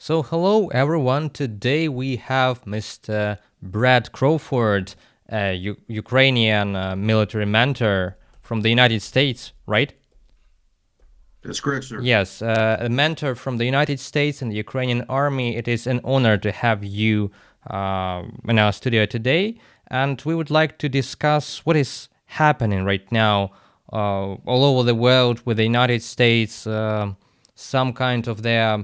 So, hello everyone. Today we have Mr. Brad Crawford, a Ukrainian military mentor from the United States, right? That's correct, sir. Yes, a mentor from the United States and the Ukrainian army. It is an honor to have you in our studio today. And we would like to discuss what is happening right now all over the world with the United States, some kind of their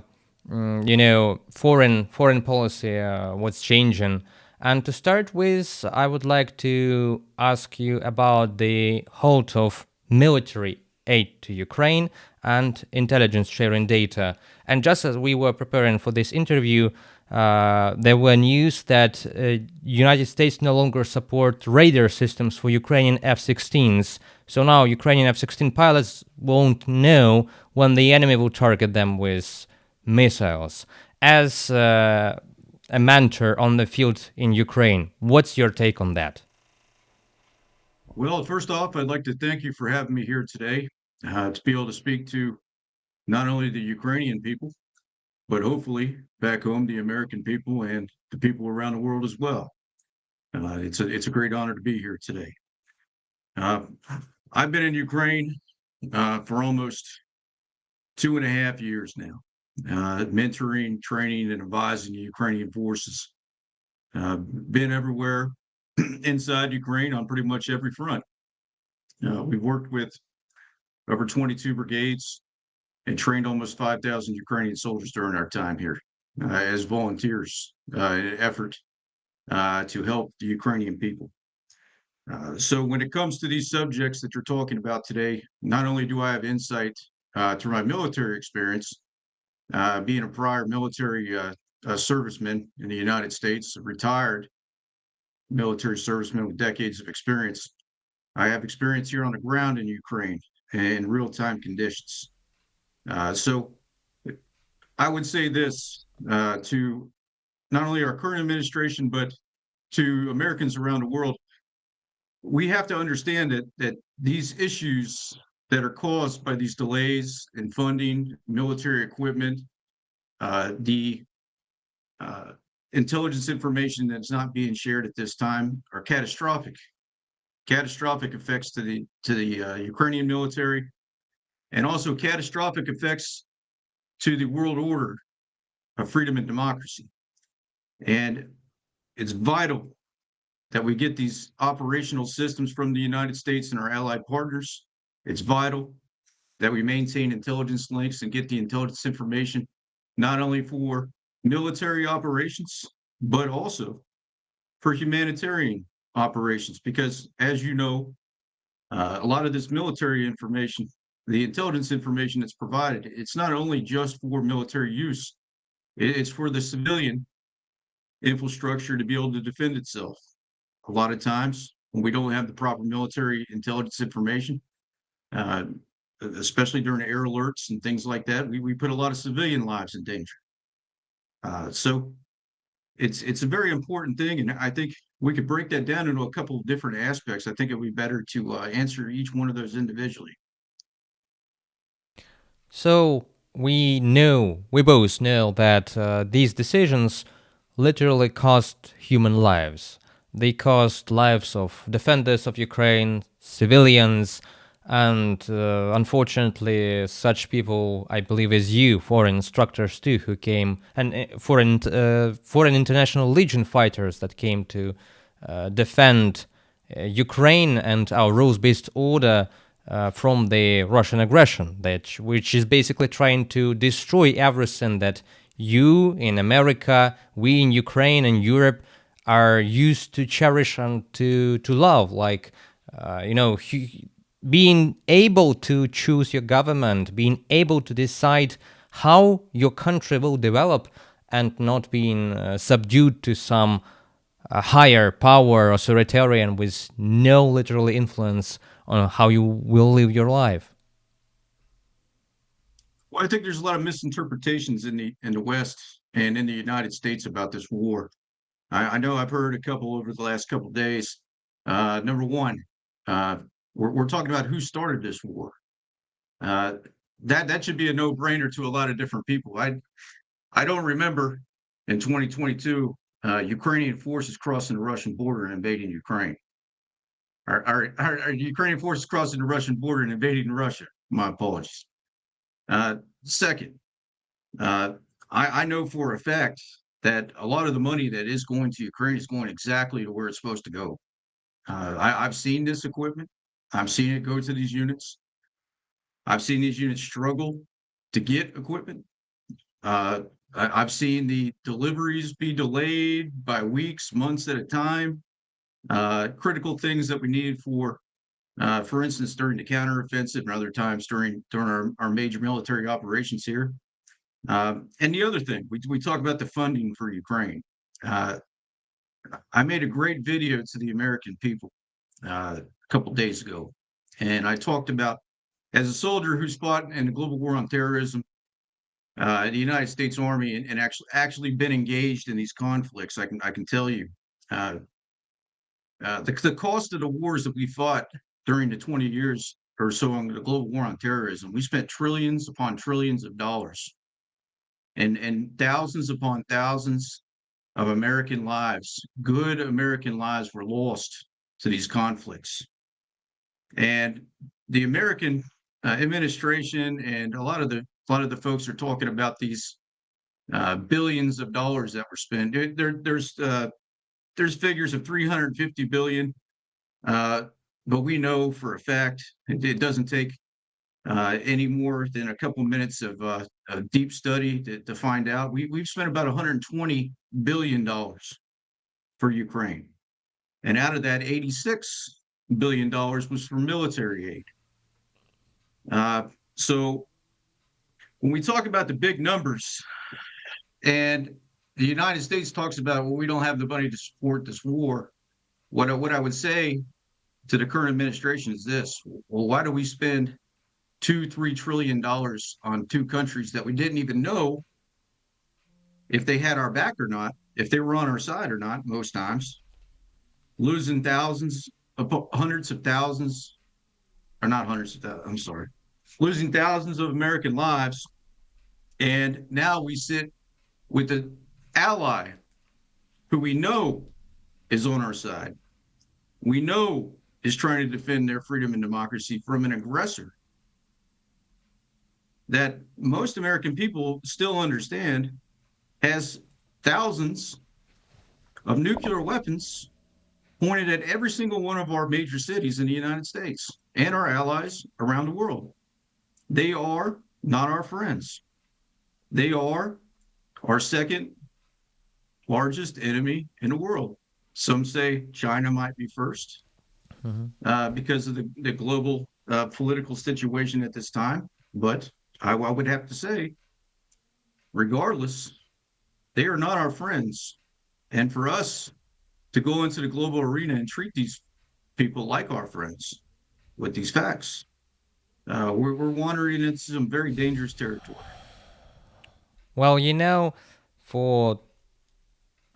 foreign policy, what's changing. And to start with, I would like to ask you about the halt of military aid to Ukraine and intelligence sharing data. And just as we were preparing for this interview, there were news that United States no longer support radar systems for Ukrainian F-16s. So now Ukrainian F-16 pilots won't know when the enemy will target them with missiles. As a mentor on the field in Ukraine, what's your take on that? Well, first off, I'd like to thank you for having me here today to be able to speak to not only the Ukrainian people, but hopefully back home, the American people and the people around the world as well. It's a great honor to be here today. Uh, I've been in Ukraine for almost 2.5 years now, mentoring, training, and advising the Ukrainian forces. Been everywhere inside Ukraine on pretty much every front. We've worked with over 22 brigades and trained almost 5,000 Ukrainian soldiers during our time here as volunteers in an effort to help the Ukrainian people. So when it comes to these subjects that you're talking about today, not only do I have insight through my military experience, being a prior military serviceman in the United States, a retired military serviceman with decades of experience, I have experience here on the ground in Ukraine in real-time conditions. So I would say this to not only our current administration, but to Americans around the world. We have to understand that these issues that are caused by these delays in funding, military equipment, the uh, intelligence information that's not being shared at this time are catastrophic. Catastrophic effects to the Ukrainian military, and also catastrophic effects to the world order of freedom and democracy. And it's vital that we get these operational systems from the United States and our allied partners. It's vital that we maintain intelligence links and get the intelligence information, not only for military operations, but also for humanitarian operations. Because as you know, a lot of this military information, the intelligence information that's provided, it's not only just for military use, it's for the civilian infrastructure to be able to defend itself. A lot of times when we don't have the proper military intelligence information, uh, especially during air alerts and things like that, we put a lot of civilian lives in danger. So it's a very important thing, and I think we could break that down into a couple of different aspects. I think it would be better to answer each one of those individually. So we both know that these decisions literally cost human lives. They cost lives of defenders of Ukraine, civilians, and unfortunately, such people, I believe, as you, foreign instructors too, who came, and foreign international legion fighters that came to defend Ukraine and our rules-based order from the Russian aggression, which is basically trying to destroy everything that you in America, we in Ukraine and Europe are used to cherish and to love, like being able to choose your government, being able to decide how your country will develop, and not being subdued to some higher power authoritarian with no literal influence on how you will live your life. Well, I think there's a lot of misinterpretations in the West and in the United States about this war. I know I've heard a couple over the last couple of days. Number one, uh, we're talking about who started this war. Uh, that should be a no-brainer to a lot of different people. I don't remember in 2022 Ukrainian forces crossing the Russian border and invading Ukraine. Are Ukrainian forces crossing the Russian border and invading Russia? My apologies. Second, uh, I know for a fact that a lot of the money that is going to Ukraine is going exactly to where it's supposed to go. I've seen this equipment. I've seen it go to these units. I've seen these units struggle to get equipment. Uh, I've seen the deliveries be delayed by weeks, months at a time. Critical things that we needed for instance, during the counteroffensive and other times during our major military operations here. And the other thing, we talk about the funding for Ukraine. Uh, I made a great video to the American people a couple days ago, and I talked about as a soldier who's fought in the global war on terrorism, the United States Army, and actually been engaged in these conflicts. I can tell you, uh, the cost of the wars that we fought during the 20 years or so on the global war on terrorism, we spent trillions upon trillions of dollars, and thousands upon thousands of American lives, good American lives, were lost to these conflicts. And the American administration and a lot of the folks are talking about these billions of dollars that were spent. There's figures of 350 billion, but we know for a fact it doesn't take any more than a couple minutes of a deep study to find out. We've spent about 120 billion dollars for Ukraine, and out of that, 86 billion dollars was for military aid. So when we talk about the big numbers, and the United States talks about, well, we don't have the money to support this war. What I would say to the current administration is this: well, why do we spend $2-3 trillion on two countries that we didn't even know if they had our back or not, if they were on our side or not? Most times, losing hundreds of thousands, or not hundreds of thousands. I'm sorry, losing thousands of American lives, and now we sit with an ally who we know is on our side. We know is trying to defend their freedom and democracy from an aggressor that most American people still understand has thousands of nuclear weapons pointed at every single one of our major cities in the United States and our allies around the world. They are not our friends. They are our second largest enemy in the world. Some say China might be first because of the global political situation at this time. But I would have to say, regardless, they are not our friends. And for us to go into the global arena and treat these people like our friends with these facts, we're wandering into some very dangerous territory. Well, for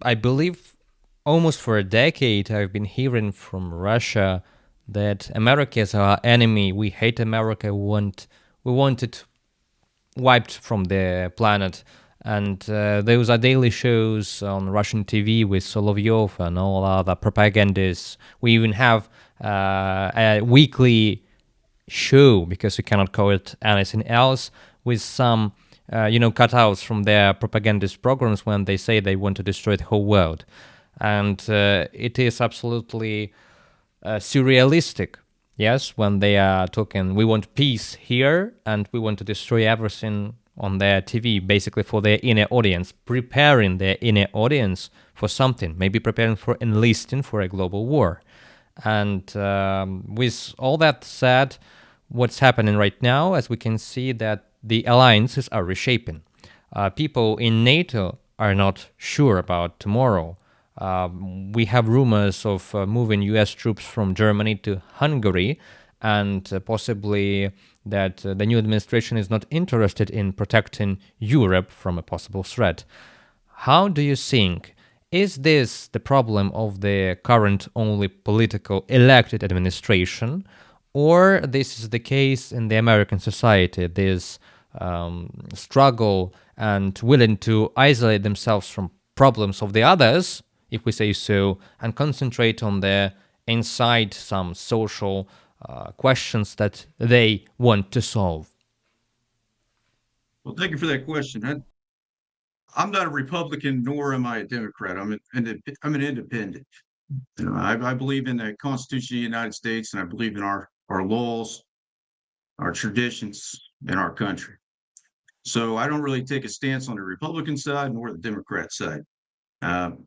I believe almost for a decade, I've been hearing from Russia that America is our enemy. We hate America. We want it wiped from the planet. And those are daily shows on Russian TV with Solovyov and all other propagandists. We even have a weekly show, because you cannot call it anything else, with some cutouts from their propagandist programs when they say they want to destroy the whole world. And it is absolutely surrealistic, yes, when they are talking, we want peace here and we want to destroy everything on their TV, basically for their inner audience, preparing their inner audience for something, maybe preparing for enlisting for a global war. And with all that said, what's happening right now, as we can see, that the alliances are reshaping. People in NATO are not sure about tomorrow. We have rumors of moving US troops from Germany to Hungary, and possibly that the new administration is not interested in protecting Europe from a possible threat. How do you think? Is this the problem of the current only political elected administration, or this is the case in the American society, this struggle and willing to isolate themselves from problems of the others, if we say so, and concentrate on their inside some social questions that they want to solve? Well, thank you for that question. I'm not a Republican, nor am I a Democrat. I'm an independent. I believe in the Constitution of the United States, and I believe in our laws, our traditions, and our country. So I don't really take a stance on the Republican side nor the Democrat side. Um,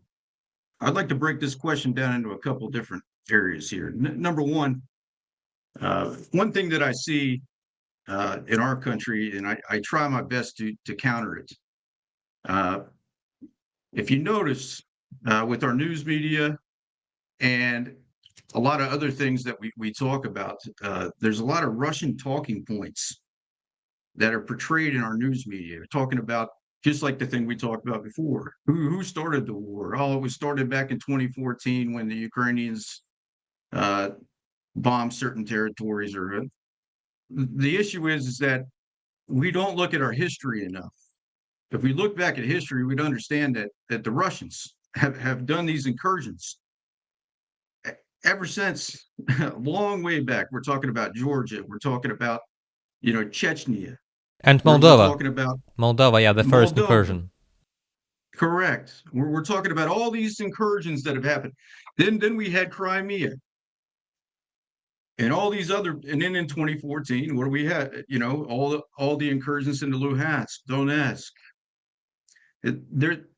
I'd like to break this question down into a couple different areas here. Number one thing that I see in our country, and I try my best to counter it. Uh, if you notice with our news media and a lot of other things that we talk about, there's a lot of Russian talking points that are portrayed in our news media, talking about just like the thing we talked about before. Who started the war? Oh, it was started back in 2014 when the Ukrainians uh, bombed certain territories. Or the issue is that we don't look at our history enough. If we look back at history, we'd understand that the Russians have done these incursions ever since long way back. We're talking about Georgia. We're talking about Chechnya. And We're Moldova. talking about Moldova, yeah, the first Moldova. incursion. Correct. We're talking about all these incursions that have happened. Then we had Crimea and all these other, and then in 2014, what do we have? All the incursions into Luhansk, Donetsk.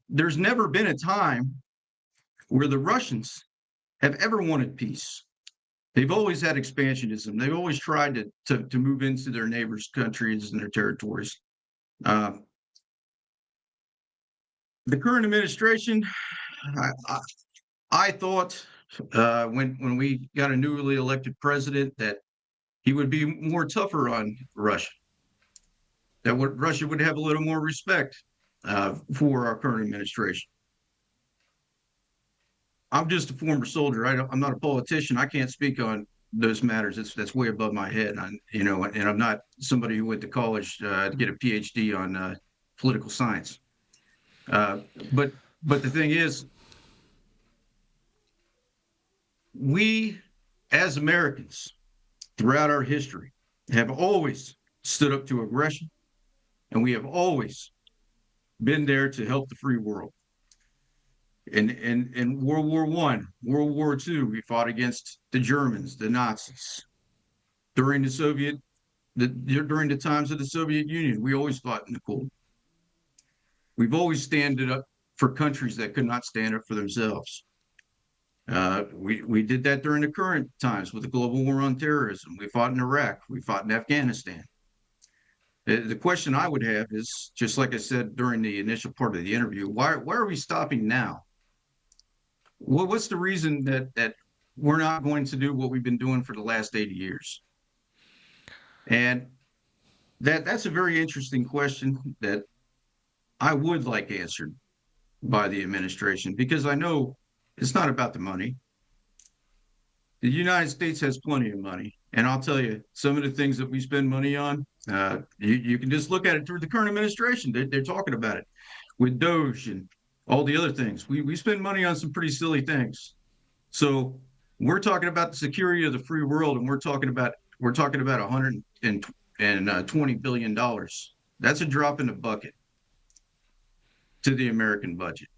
There's never been a time where the Russians have ever wanted peace. They've always had expansionism. They've always tried to move into their neighbors' countries and their territories. The current administration, I thought when we got a newly elected president that he would be more tougher on Russia, that Russia would have a little more respect for our current administration. I'm just a former soldier. I'm not a politician. I can't speak on those matters. That's way above my head. And I'm not somebody who went to college to get a PhD on political science. But the thing is, we as Americans throughout our history have always stood up to aggression, and we have always been there to help the free world. In World War I, World War II, we fought against the Germans, the Nazis. During during the times of the Soviet Union, we always fought in the cold. We've always standed up for countries that could not stand up for themselves. We did that during the current times with the global war on terrorism. We fought in Iraq. We fought in Afghanistan. The question I would have is, just like I said during the initial part of the interview, why are we stopping now? What's the reason that we're not going to do what we've been doing for the last 80 years? And that's a very interesting question that I would like answered by the administration, because I know it's not about the money. The United States has plenty of money. And I'll tell you, some of the things that we spend money on, you can just look at it through the current administration. They're talking about it with Doge and all the other things. We spend money on some pretty silly things. So we're talking about the security of the free world, and we're talking about $120 billion. That's a drop in the bucket to the American budget.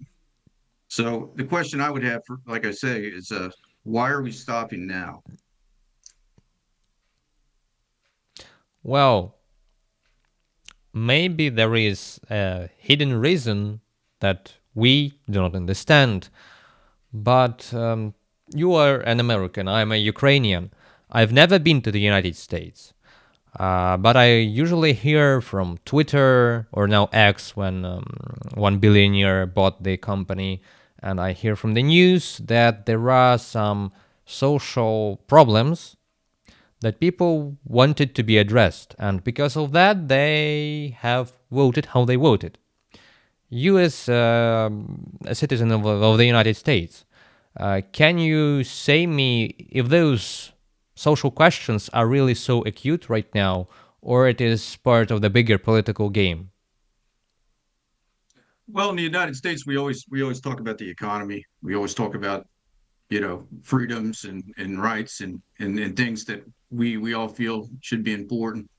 So the question I would have, like I say, is why are we stopping now? Well, maybe there is a hidden reason that we do not understand. But you are an American, I'm a Ukrainian. I've never been to the United States. But I usually hear from Twitter, or now X, when one billionaire bought the company, and I hear from the news that there are some social problems that people wanted to be addressed, and because of that they have voted how they voted. You, as a citizen of the United States, can you say me if those social questions are really so acute right now, or it is part of the bigger political game? Well, in the United States, we always talk about the economy. We always talk about freedoms and rights and things that we all feel should be important.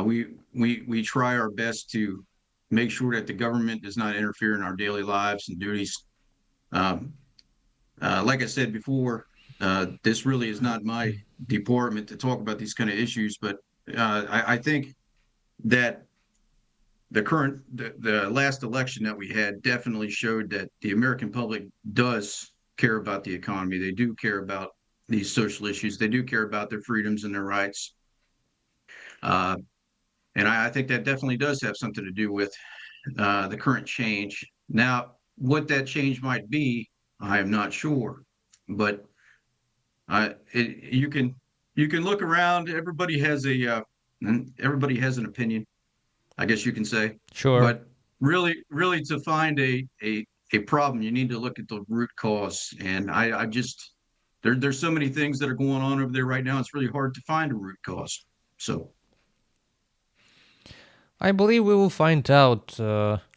We try our best to make sure that the government does not interfere in our daily lives and duties. Um, like I said before, this really is not my department to talk about these kind of issues, but I think that the last election that we had definitely showed that the American public does care about the economy. They do care about these social issues. They do care about their freedoms and their rights. Uh, and I think that definitely does have something to do with the current change. Now, what that change might be, I am not sure, but you can look around. Everybody has an opinion, I guess you can say. Sure. But really, to find a problem, you need to look at the root cause. And I just there's so many things that are going on over there right now. It's really hard to find a root cause. So I believe we will find out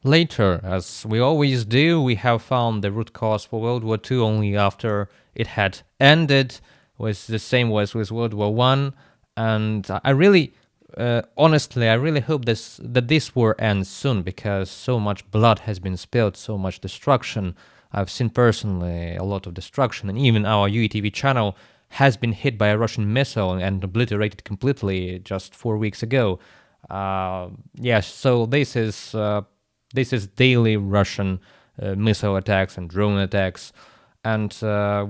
later. As we always do, we have found the root cause for World War II only after it had ended, was the same was with World War One. And I really, honestly, I really hope that this war ends soon, because so much blood has been spilled, so much destruction. I've seen personally a lot of destruction, and even our UATV channel has been hit by a Russian missile and obliterated completely just 4 weeks ago. Yes, so this is daily Russian missile attacks and drone attacks, and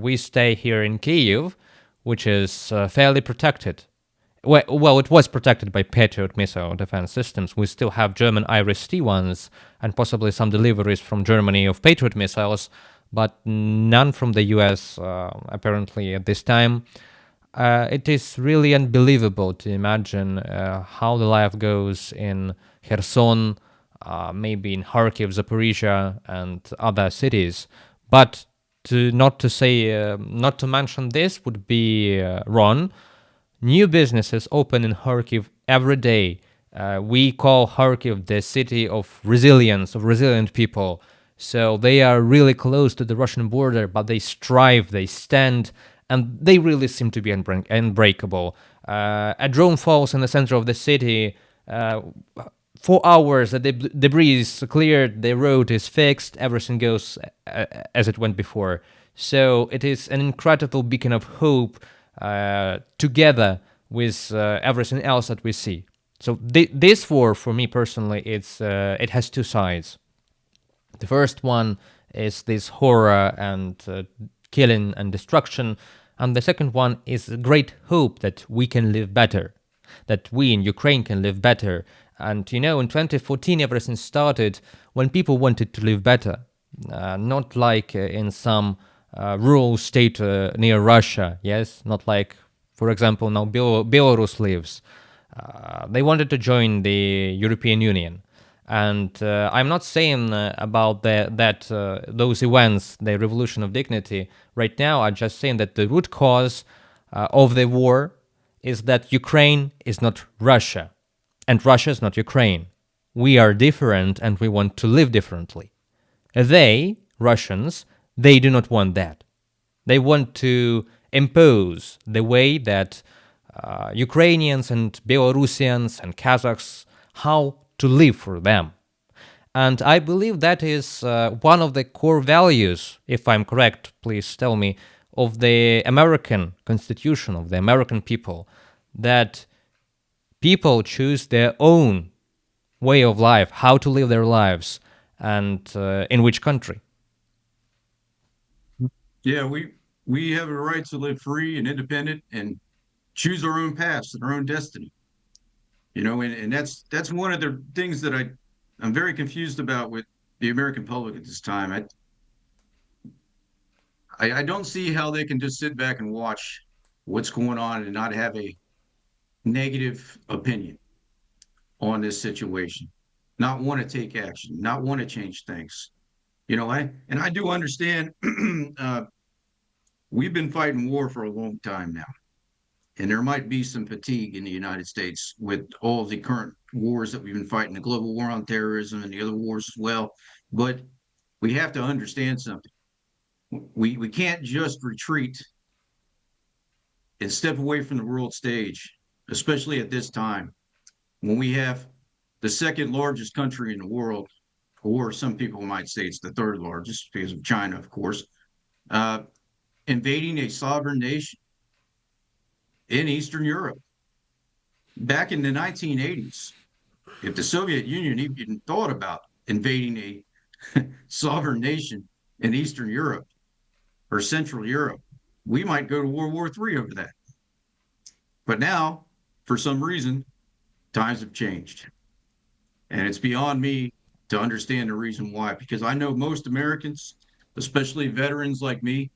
we stay here in Kyiv, which is fairly protected. Well, it was protected by Patriot missile defense systems. We still have German Iris-T ones and possibly some deliveries from Germany of Patriot missiles, but none from the US apparently at this time. It is really unbelievable to imagine how the life goes in Kherson, maybe in Kharkiv, Zaporizhia, and other cities. But not to mention this would be wrong. New businesses open in Kharkiv every day. We call Kharkiv the city of resilience, of resilient people. So they are really close to the Russian border, but they strive, they stand, and they really seem to be unbreakable. A drone falls in the center of the city. 4 hours, the debris is cleared, the road is fixed, everything goes as it went before. So it is an incredible beacon of hope together with everything else that we see. So this war, for me personally, it has two sides. The first one is this horror and killing and destruction, and the second one is great hope that we can live better, that we in Ukraine can live better. And in 2014, everything started when people wanted to live better, not like in some rural state near Russia, yes, not like, for example, now Belarus lives. They wanted to join the European Union. And I'm not saying about those events, the revolution of dignity. Right now, I'm just saying that the root cause of the war is that Ukraine is not Russia, and Russia is not Ukraine. We are different, and we want to live differently. They, Russians, they do not want that. They want to impose the way that Ukrainians and Belarusians and Kazakhs, how to live for them. And I believe that is one of the core values, if I'm correct, please tell me, of the American Constitution, of the American people, that people choose their own way of life, how to live their lives, and in which country. yeah, we have a right to live free and independent and choose our own paths and our own destiny. And that's one of the things that I'm very confused about with the American public at this time. I don't see how they can just sit back and watch what's going on and not have a negative opinion on this situation, not want to take action, not want to change things. I do understand. We've been fighting war for a long time now, And there might be some fatigue in the United States with all the current wars that we've been fighting, the global war on terrorism and the other wars as well. But we have to understand something. We can't just retreat and step away from the world stage, especially at this time when we have the second largest country in the world, or some people might say it's the third largest because of China, of course, uh, invading a sovereign nation in Eastern Europe. Back in the 1980s, if the Soviet Union even thought about invading a sovereign nation in Eastern Europe or Central Europe, we might go to World War III over that. But now, for some reason, times have changed. And it's beyond me to understand the reason why, because I know most Americans, especially veterans like me,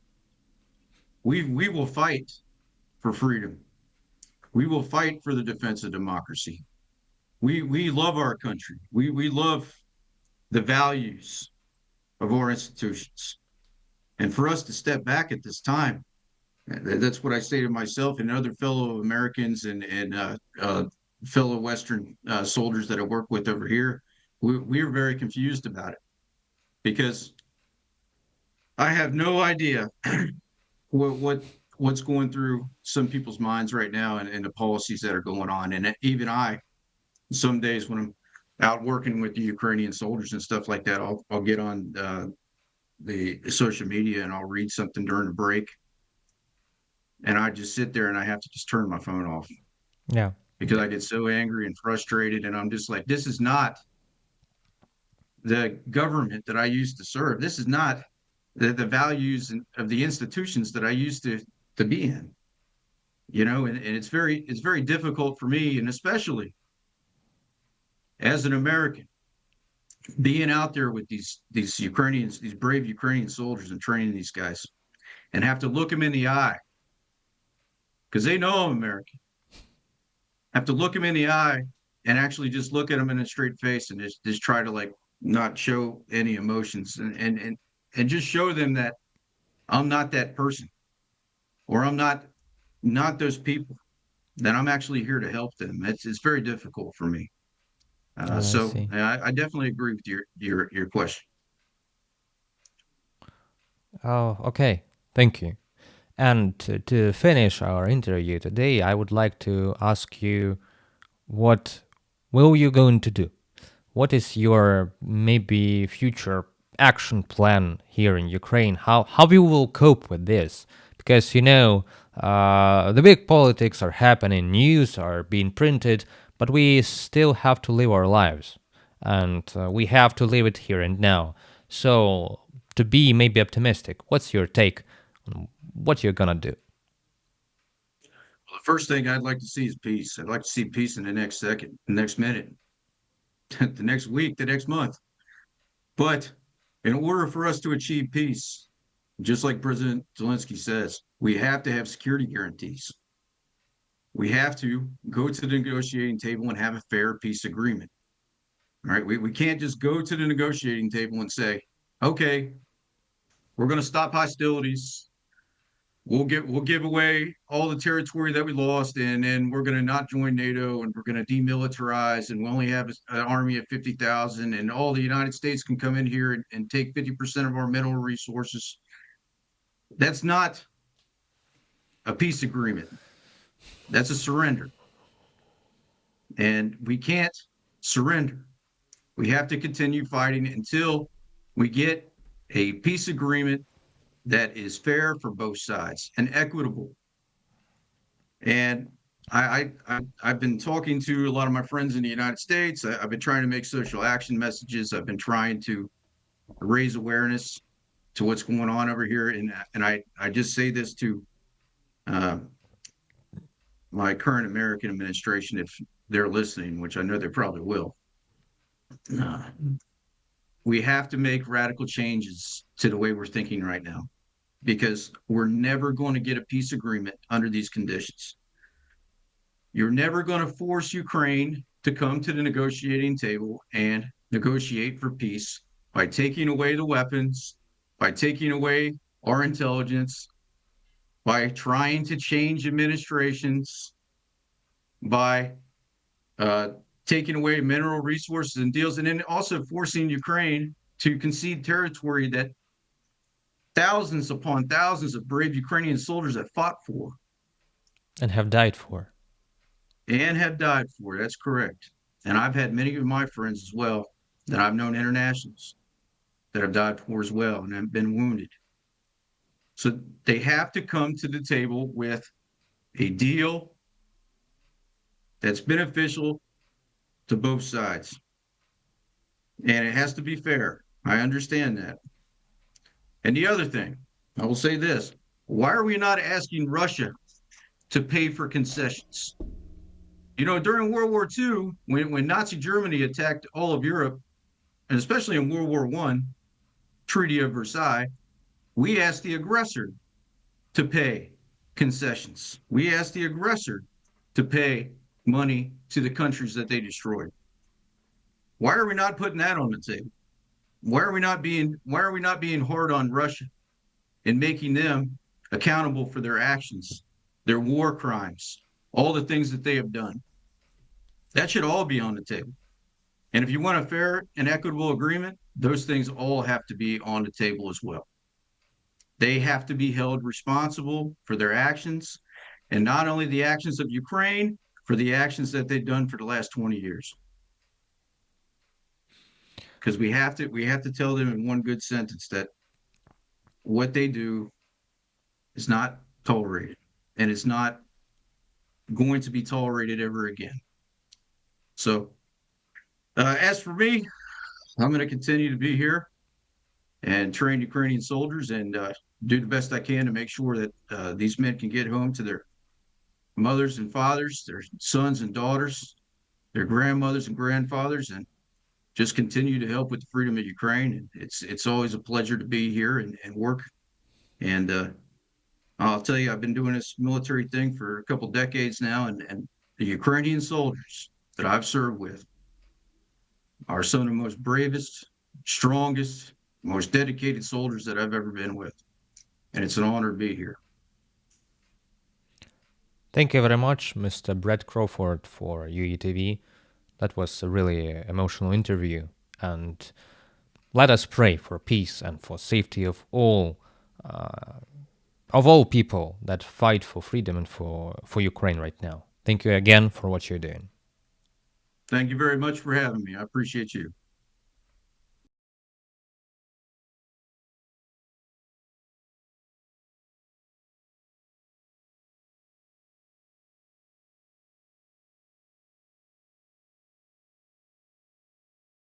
we will fight for freedom. We will fight for the defense of democracy. We love our country. We love the values of our institutions. And for us to step back at this time, that's what I say to myself and other fellow Americans and fellow Western soldiers that I work with over here. We are very confused about it because I have no idea what's going through some people's minds right now and the policies that are going on. And even I, some days when I'm out working with the Ukrainian soldiers and stuff like that, I'll get on the social media and I'll read something during the break, and I just sit there and I have to just turn my phone off Yeah. because I get so angry and frustrated, and I'm just like, this is not the government that I used to serve. This is not the values of the institutions that I used to be in. And it's very difficult for me, and especially as an American, being out there with these Ukrainians, these brave Ukrainian soldiers, and training these guys, and have to look them in the eye because they know I'm American. Have to look them in the eye and actually just look at them in a straight face and just try to like not show any emotions and just show them that I'm not that person, or I'm not those people, that I'm actually here to help them. It's very difficult for me. I So see. I definitely agree with your question. Oh, okay. Thank you. And to finish our interview today, I would like to ask you, what will you going to do? What is your maybe future action plan here in Ukraine? How you will cope with this? Because the big politics are happening, news are being printed, but we still have to live our lives, and we have to live it here and now. So to be maybe optimistic, what's your take on what you're gonna do? Well, the first thing I'd like to see is peace. I'd like to see peace in the next second, the next minute, the next week, the next month. But in order for us to achieve peace, just like President Zelensky says, we have to have security guarantees. We have to go to the negotiating table and have a fair peace agreement. All right. We can't just go to the negotiating table and say, okay, we're going to stop hostilities. We'll give away all the territory that we lost, and then we're going to not join NATO, and we're going to demilitarize, and we only have an army of 50,000, and all the United States can come in here and take 50% of our mineral resources. That's not a peace agreement. That's a surrender. And we can't surrender. We have to continue fighting until we get a peace agreement that is fair for both sides and equitable. And I've been talking to a lot of my friends in the United States. I've been trying to make social action messages. I've been trying to raise awareness to what's going on over here. And I just say this to uh, my current American administration, if they're listening, which I know they probably will. Uh, we have to make radical changes to the way we're thinking right now, because we're never going to get a peace agreement under these conditions. You're never going to force Ukraine to come to the negotiating table and negotiate for peace by taking away the weapons, by taking away our intelligence, by trying to change administrations, by uh, taking away mineral resources and deals, and then also forcing Ukraine to concede territory that thousands upon thousands of brave Ukrainian soldiers have fought for and have died for. and have died for. That's correct. And I've had many of my friends as well that I've known internationals that have died for as well and have been wounded. So they have to come to the table with a deal that's beneficial to both sides. And it has to be fair. I understand that. And the other thing, I will say this, why are we not asking Russia to pay for concessions? You know, during World War II, when Nazi Germany attacked all of Europe, and especially in World War I, Treaty of Versailles, we asked the aggressor to pay concessions. We asked the aggressor to pay money to the countries that they destroyed. Why are we not putting that on the table? Why are we not being hard on Russia and making them accountable for their actions, their war crimes, all the things that they have done? That should all be on the table. And if you want a fair and equitable agreement, those things all have to be on the table as well. They have to be held responsible for their actions, and not only the actions of Ukraine, for the actions that they've done for the last 20 years. Because we have to tell them in one good sentence that what they do is not tolerated, and it's not going to be tolerated ever again. So, as for me, I'm going to continue to be here and train Ukrainian soldiers and do the best I can to make sure that these men can get home to their mothers and fathers, their sons and daughters, their grandmothers and grandfathers, and just continue to help with the freedom of Ukraine. And it's always a pleasure to be here and work. And I'll tell you, I've been doing this military thing for a couple decades now, and the Ukrainian soldiers that I've served with are some of the most bravest, strongest, most dedicated soldiers that I've ever been with. And it's an honor to be here. Thank you very much, Mr. Brett Crawford, for UATV. That was a really emotional interview, and let us pray for peace and for safety of all people that fight for freedom and for Ukraine right now. Thank you again for what you're doing. Thank you very much for having me. I appreciate you.